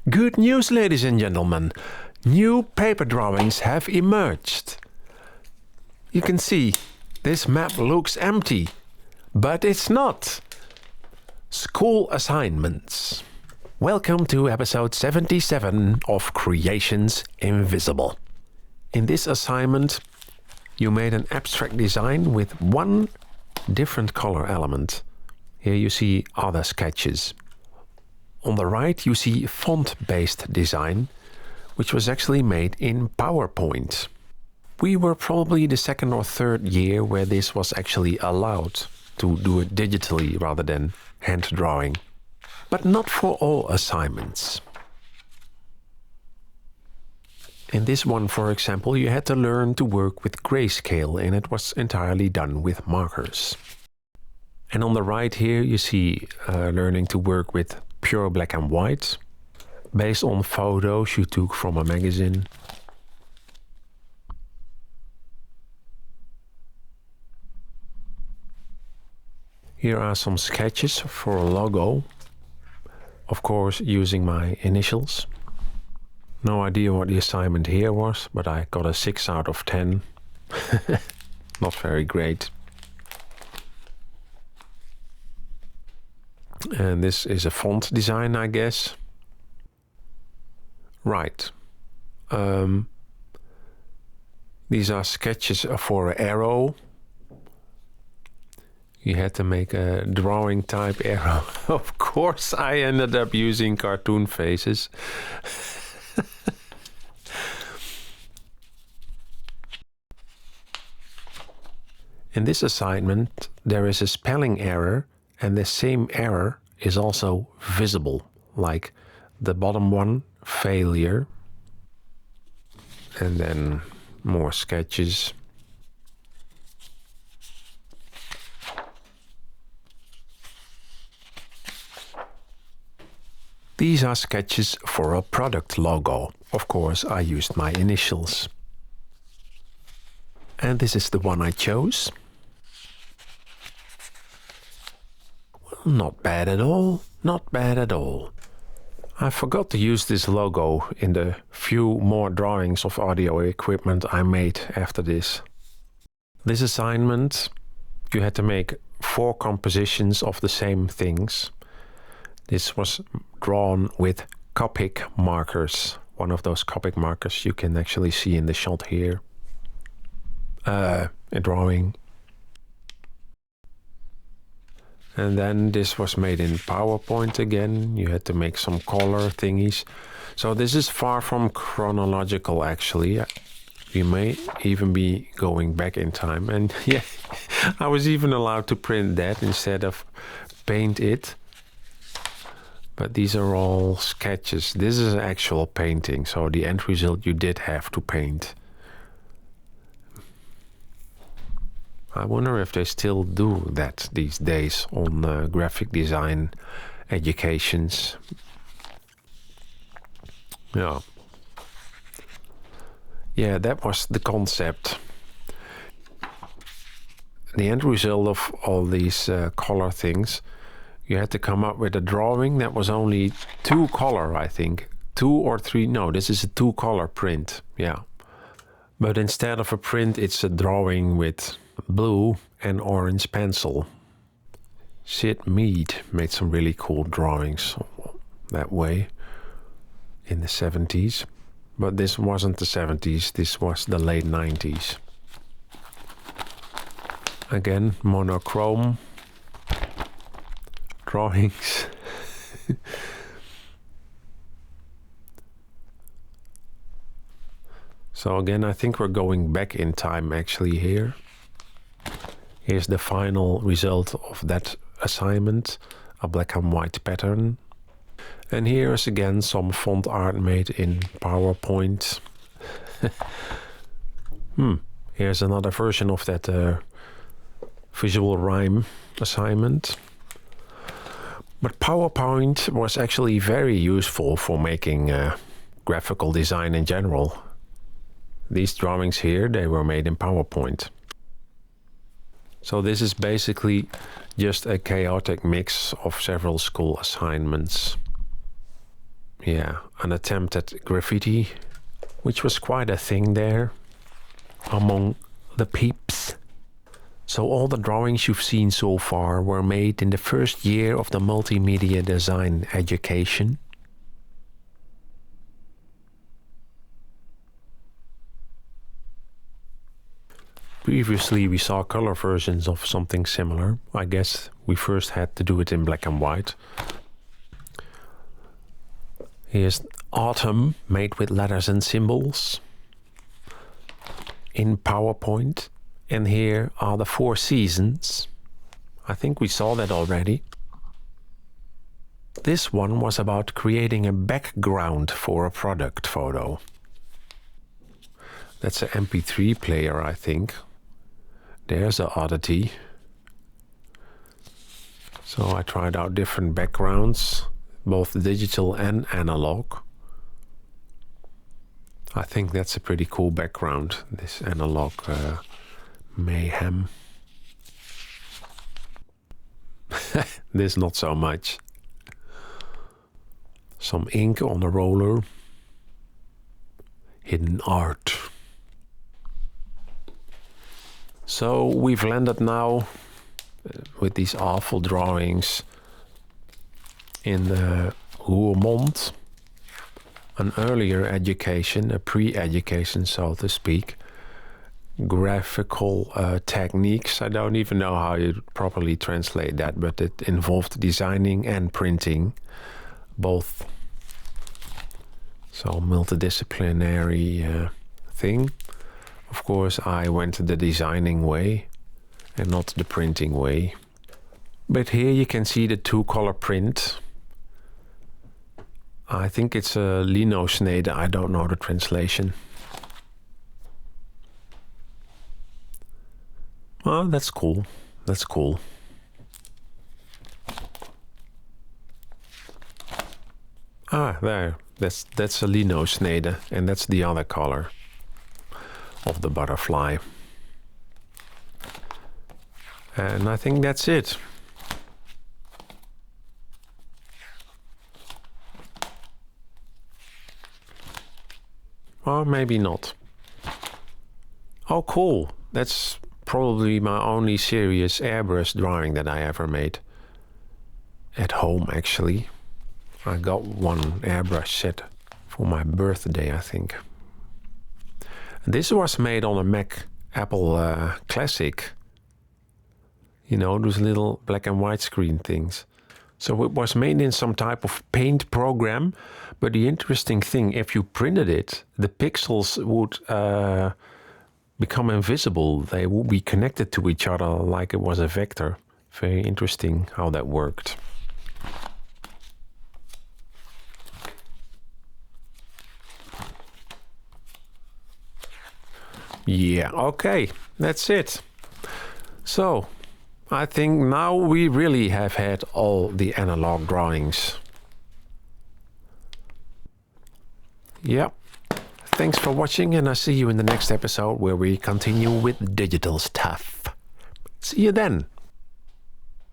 Good news, ladies and gentlemen. New paper drawings have emerged. You can see this map looks empty, but it's not. School assignments. Welcome to episode 77 of Creations Invisible. In this assignment, you made an abstract design with one different color element. Here you see other sketches. On the right you see font-based design, which was actually made in PowerPoint. We were probably the second or third year where this was actually allowed to do it digitally rather than hand drawing. But not for all assignments. In this one, for example, you had to learn to work with grayscale, and it was entirely done with markers. And on the right here you see learning to work with pure black and white, based on photos you took from a magazine. Here are some sketches for a logo, of course using my initials. No idea what the assignment here was, but I got a 6 out of 10. Not very great. And this is a font design, I guess. Right. These are sketches for an arrow. You had to make a drawing type arrow. Of course, I ended up using cartoon faces. In this assignment, there is a spelling error, and the same error is also visible, like the bottom one, failure, and then more sketches. These are sketches for a product logo. Of course, I used my initials. And this is the one I chose. Well, not bad at all. Not bad at all. I forgot to use this logo in the few more drawings of audio equipment I made after this. This assignment, you had to make 4 compositions of the same things. This was drawn with Copic markers. One of those Copic markers you can actually see in the shot here. A drawing. And then this was made in PowerPoint again. You had to make some color thingies. So this is far from chronological actually. We may even be going back in time. And yeah, I was even allowed to print that instead of paint it. But these are all sketches. This is an actual painting, so the end result you did have to paint. I wonder if they still do that these days on graphic design educations. Yeah. Yeah, that was the concept. The end result of all these color things, you had to come up with a drawing that was only 2 color, I think. 2 or 3, no, this is a 2 color print, yeah. But instead of a print, it's a drawing with blue and orange pencil. Sid Mead made some really cool drawings that way in the 70s. But this wasn't the 70s, this was the late 90s. Again, monochrome drawings. So again, I think we're going back in time actually here. Here's the final result of that assignment, a black and white pattern. And here's again some font art made in PowerPoint. Here's another version of that visual rhyme assignment. But PowerPoint was actually very useful for making graphical design in general. These drawings here, they were made in PowerPoint. So this is basically just a chaotic mix of several school assignments. yeah, an attempt at graffiti, which was quite a thing there among the peeps. So all the drawings you've seen so far were made in the first year of the multimedia design education. Previously we saw color versions of something similar. I guess we first had to do it in black and white. Here's autumn made with letters and symbols in PowerPoint. And here are the 4 seasons. I think we saw that already. This one was about creating a background for a product photo. That's an MP3 player, I think. There's an oddity. So I tried out different backgrounds, both digital and analog. I think that's a pretty cool background, this analog mayhem. This not so much. Some ink on a roller. Hidden art. So we've landed now with these awful drawings in the Roermond, an earlier education, a pre-education so to speak. Graphical techniques, I don't even know how you properly translate that, but it involved designing and printing, both. So multidisciplinary thing. Of course I went the designing way and not the printing way. But here you can see the 2-color print. I think it's a linosnede, I don't know the translation. Oh, that's cool. That's cool. Ah, there. That's a linosnede, and that's the other color of the butterfly. And I think that's it. Or maybe not. Oh, cool. That's probably my only serious airbrush drawing that I ever made. At home, actually. I got one airbrush set for my birthday, I think. This was made on a Mac Apple Classic. You know, those little black and white screen things. So it was made in some type of paint program. But the interesting thing, if you printed it, the pixels would become invisible. They would be connected to each other like it was a vector. Very interesting how that worked. Yeah, okay, that's it. So, I think now we really have had all the analog drawings. Yeah, thanks for watching, and I'll see you in the next episode where we continue with digital stuff. See you then.